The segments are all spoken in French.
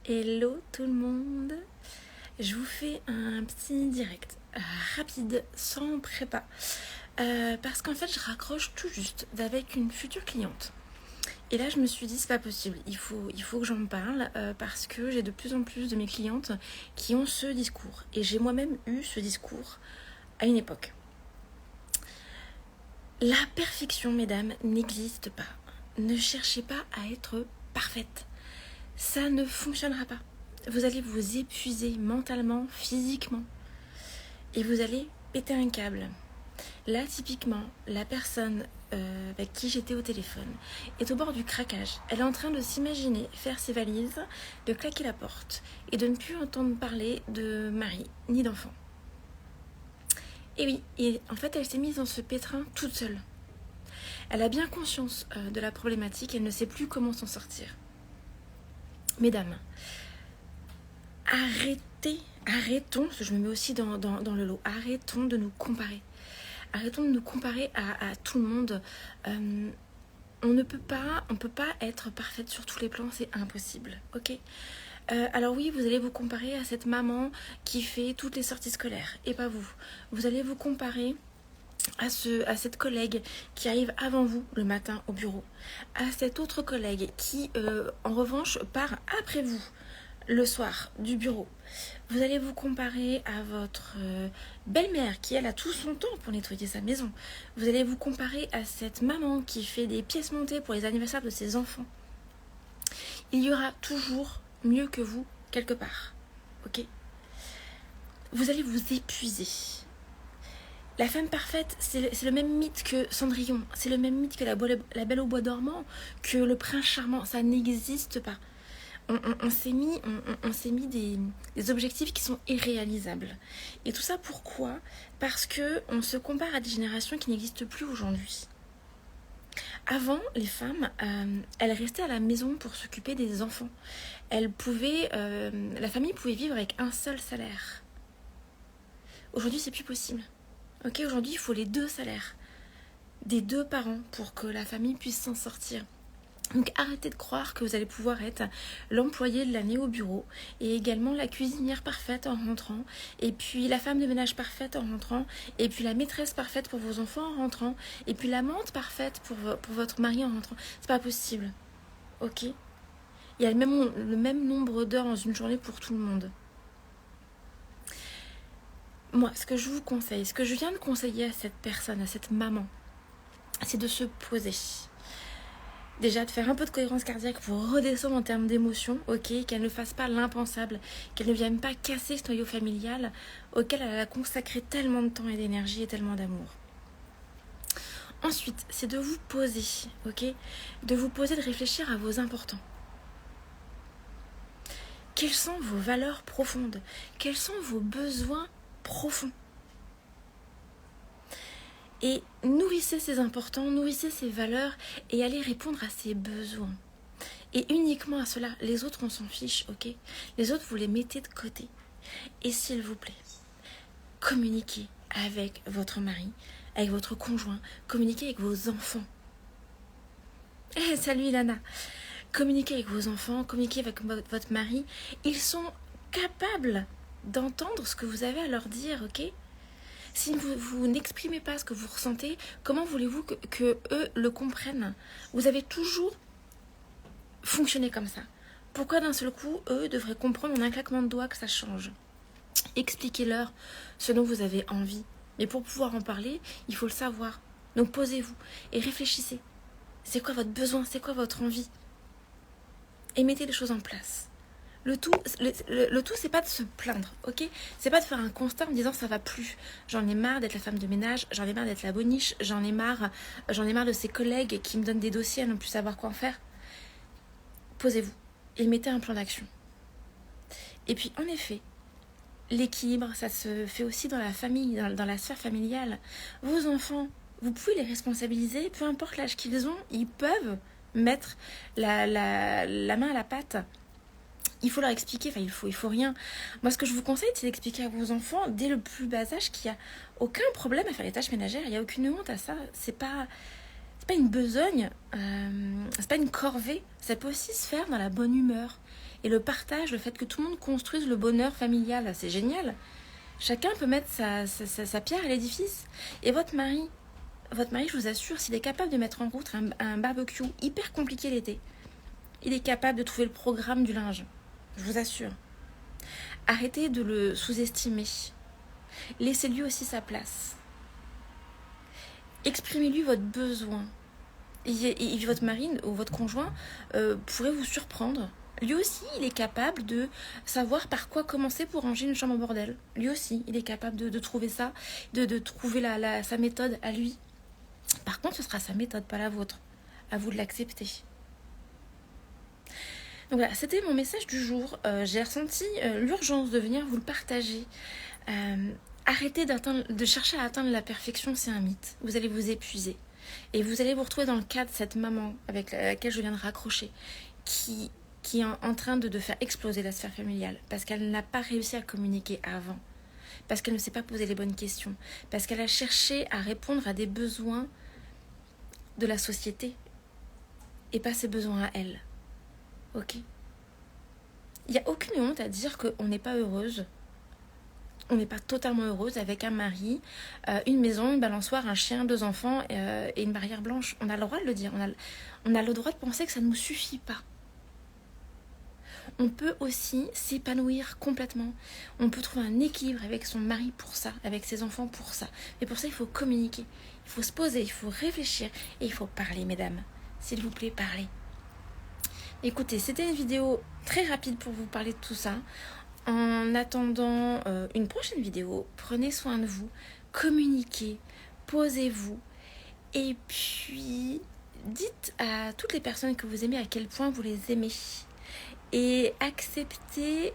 Hello tout le monde, je vous fais un petit direct rapide, sans prépa, parce qu'en fait je raccroche tout juste avec une future cliente. Et là je me suis dit c'est pas possible, il faut que j'en parle parce que j'ai de plus en plus de mes clientes qui ont ce discours. Et j'ai moi-même eu ce discours à une époque. La perfection, mesdames, n'existe pas. Ne cherchez pas à être parfaite. Ça ne fonctionnera pas. Vous allez vous épuiser mentalement, physiquement. Et vous allez péter un câble. Là, typiquement, la personne avec qui j'étais au téléphone est au bord du craquage. Elle est en train de s'imaginer faire ses valises, de claquer la porte et de ne plus entendre parler de mari ni d'enfant. Et oui, et en fait, elle s'est mise dans ce pétrin toute seule. Elle a bien conscience de la problématique, elle ne sait plus comment s'en sortir. Mesdames, arrêtons, parce que je me mets aussi dans le lot, arrêtons de nous comparer. Arrêtons de nous comparer à tout le monde. On ne peut pas être parfaite sur tous les plans, c'est impossible, ok ? Alors oui, vous allez vous comparer à cette maman qui fait toutes les sorties scolaires, et pas vous. Vous allez vous comparer à cette collègue qui arrive avant vous le matin au bureau, à cette autre collègue qui, en revanche, part après vous le soir du bureau. Vous allez vous comparer à votre belle-mère qui, elle, a tout son temps pour nettoyer sa maison. Vous allez vous comparer à cette maman qui fait des pièces montées pour les anniversaires de ses enfants. Il y aura toujours mieux que vous quelque part, ok ? Vous allez vous épuiser. La femme parfaite, c'est le même mythe que Cendrillon, c'est le même mythe que la Belle au bois dormant, que le prince charmant, ça n'existe pas. On s'est mis des objectifs qui sont irréalisables. Et tout ça pourquoi ? Parce qu'on se compare à des générations qui n'existent plus aujourd'hui. Avant, les femmes, elles restaient à la maison pour s'occuper des enfants. La famille pouvait vivre avec un seul salaire. Aujourd'hui, c'est plus possible. Ok, aujourd'hui, il faut les 2 salaires des 2 parents pour que la famille puisse s'en sortir. Donc arrêtez de croire que vous allez pouvoir être l'employé de l'année au bureau et également la cuisinière parfaite en rentrant et puis la femme de ménage parfaite en rentrant et puis la maîtresse parfaite pour vos enfants en rentrant et puis l'amante parfaite pour votre mari en rentrant. C'est pas possible, ok ? Il y a le même nombre d'heures dans une journée pour tout le monde. Moi, ce que je vous conseille, ce que je viens de conseiller à cette personne, à cette maman, c'est de se poser. Déjà, de faire un peu de cohérence cardiaque pour redescendre en termes d'émotions, ok, qu'elle ne fasse pas l'impensable, qu'elle ne vienne pas casser ce noyau familial auquel elle a consacré tellement de temps et d'énergie et tellement d'amour. Ensuite, c'est de vous poser, ok, de vous poser, de réfléchir à vos importants. Quelles sont vos valeurs profondes ? Quels sont vos besoins profonds ? Et nourrissez ces importants, nourrissez ces valeurs et allez répondre à ces besoins. Et uniquement à cela, les autres on s'en fiche, ok ? Les autres vous les mettez de côté. Et s'il vous plaît, communiquez avec votre mari, avec votre conjoint, communiquez avec vos enfants. Salut Ilana. Communiquez avec vos enfants, communiquez avec votre mari. Ils sont capables d'entendre ce que vous avez à leur dire, ok ? Si vous n'exprimez pas ce que vous ressentez, comment voulez-vous que eux le comprennent ? Vous avez toujours fonctionné comme ça. Pourquoi d'un seul coup, eux devraient comprendre en un claquement de doigts que ça change ? Expliquez-leur ce dont vous avez envie. Mais pour pouvoir en parler, il faut le savoir. Donc posez-vous et réfléchissez. C'est quoi votre besoin ? C'est quoi votre envie ? Et mettez les choses en place. Le tout, c'est pas de se plaindre, ok ? C'est pas de faire un constat en disant ça va plus. J'en ai marre d'être la femme de ménage, j'en ai marre d'être la boniche, j'en ai marre de ces collègues qui me donnent des dossiers à ne plus savoir quoi en faire. Posez-vous et mettez un plan d'action. Et puis, en effet, l'équilibre, ça se fait aussi dans la famille, dans la sphère familiale. Vos enfants, vous pouvez les responsabiliser, peu importe l'âge qu'ils ont, ils peuvent mettre la main à la pâte. Il faut leur expliquer, il faut rien. Moi, ce que je vous conseille, c'est d'expliquer à vos enfants, dès le plus bas âge, qu'il n'y a aucun problème à faire les tâches ménagères. Il n'y a aucune honte à ça. C'est pas une besogne, c'est pas une corvée. Ça peut aussi se faire dans la bonne humeur. Et le partage, le fait que tout le monde construise le bonheur familial, c'est génial. Chacun peut mettre sa pierre à l'édifice. Et votre mari, je vous assure, s'il est capable de mettre en route un barbecue hyper compliqué l'été, il est capable de trouver le programme du linge. Je vous assure. Arrêtez de le sous-estimer. Laissez-lui aussi sa place. Exprimez-lui votre besoin. Et votre mari ou votre conjoint pourrait vous surprendre. Lui aussi, il est capable de savoir par quoi commencer pour ranger une chambre au bordel. Lui aussi, il est capable de trouver ça, de trouver sa méthode à lui. Par contre, ce sera sa méthode, pas la vôtre. À vous de l'accepter. Donc voilà, c'était mon message du jour. J'ai ressenti l'urgence de venir vous le partager. Arrêtez de chercher à atteindre la perfection, c'est un mythe. Vous allez vous épuiser. Et vous allez vous retrouver dans le cas de cette maman avec laquelle je viens de raccrocher, qui est en train de faire exploser la sphère familiale, parce qu'elle n'a pas réussi à communiquer avant, parce qu'elle ne s'est pas posé les bonnes questions, parce qu'elle a cherché à répondre à des besoins de la société, et pas ses besoins à elle. Ok ? Il n'y a aucune honte à dire qu'on n'est pas heureuse. On n'est pas totalement heureuse avec un mari, une maison, une balançoire, un chien, 2 enfants et une barrière blanche. On a le droit de le dire. On a le droit de penser que ça ne nous suffit pas. On peut aussi s'épanouir complètement. On peut trouver un équilibre avec son mari pour ça, avec ses enfants pour ça. Mais pour ça, il faut communiquer. Il faut se poser, il faut réfléchir et il faut parler, mesdames. S'il vous plaît, parlez. Écoutez, c'était une vidéo très rapide pour vous parler de tout ça. En attendant une prochaine vidéo, prenez soin de vous, communiquez, posez-vous et puis dites à toutes les personnes que vous aimez à quel point vous les aimez et acceptez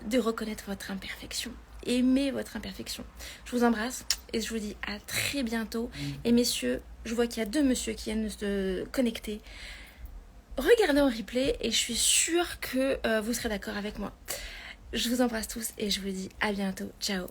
de reconnaître votre imperfection. Aimez votre imperfection. Je vous embrasse et je vous dis à très bientôt. Et messieurs, je vois qu'il y a 2 messieurs qui viennent de se connecter. Regardez en replay et je suis sûre que vous serez d'accord avec moi. Je vous embrasse tous et je vous dis à bientôt. Ciao.